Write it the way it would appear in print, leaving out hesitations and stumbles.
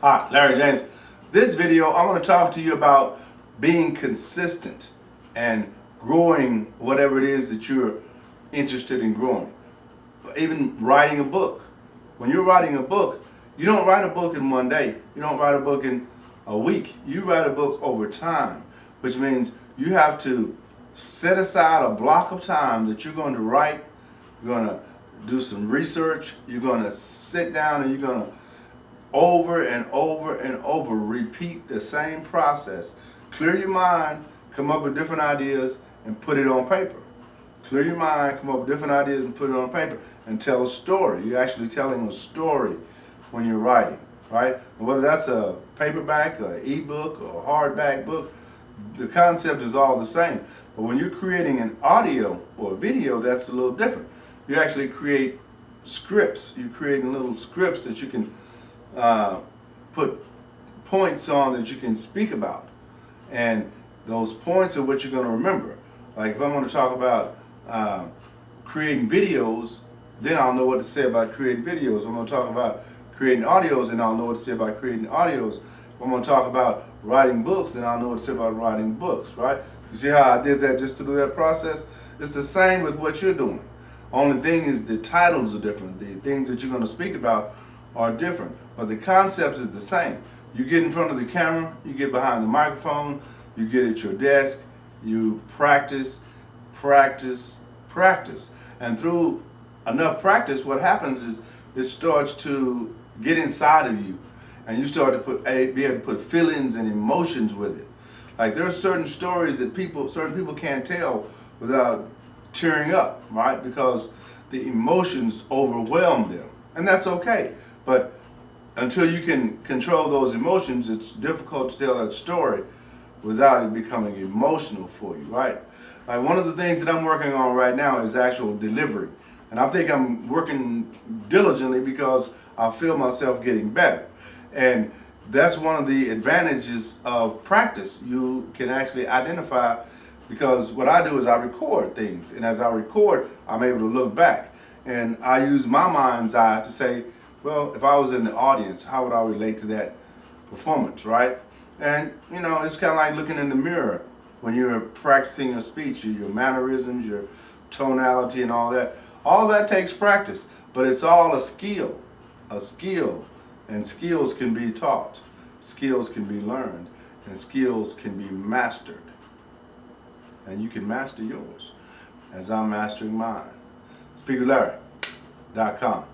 Hi, Larry James. This video, I want to talk to you about being consistent and growing whatever it is that you're interested in growing. Even writing a book. When you're writing a book, you don't write a book in one day. You don't write a book in a week. You write a book over time, which means you have to set aside a block of time that you're going to write. You're going to do some research. You're going to sit down and you're going to over and over and over repeat the same process. Clear your mind, come up with different ideas and put it on paper. Clear your mind, come up with different ideas and put it on paper and tell a story. You're actually telling a story when you're writing, right? And whether that's a paperback or an eBook or a hardback book, the concept is all the same. But when you're creating an audio or a video, that's a little different. You actually create scripts. You're creating little scripts that you can put points on that you can speak about, and those points are what you're going to remember. Like if I want to talk about creating videos, then I'll know what to say about creating videos. If I'm going to talk about creating audios, then I'll know what to say about creating audios. If I'm going to talk about writing books, then I'll know what to say about writing books, right? You see how I did that just through that process? It's the same with what you're doing. Only thing is the titles are different. The things that you're going to speak about are different, but the concept is the same. You get in front of the camera, you get behind the microphone, you get at your desk, you practice, practice, practice. And through enough practice, what happens is it starts to get inside of you, and you start to be able to put feelings and emotions with it. Like there are certain stories that certain people can't tell without tearing up, right? Because the emotions overwhelm them, and that's okay. But until you can control those emotions, it's difficult to tell that story without it becoming emotional for you, right? Like one of the things that I'm working on right now is actual delivery. And I think I'm working diligently because I feel myself getting better. And that's one of the advantages of practice. You can actually identify, because what I do is I record things. And as I record, I'm able to look back. And I use my mind's eye to say, well, if I was in the audience, how would I relate to that performance, right? And, you know, it's kind of like looking in the mirror when you're practicing your speech, your mannerisms, your tonality and all that. All that takes practice, but it's all a skill, and skills can be taught, skills can be learned, and skills can be mastered. And you can master yours as I'm mastering mine. SpeakerLarry.com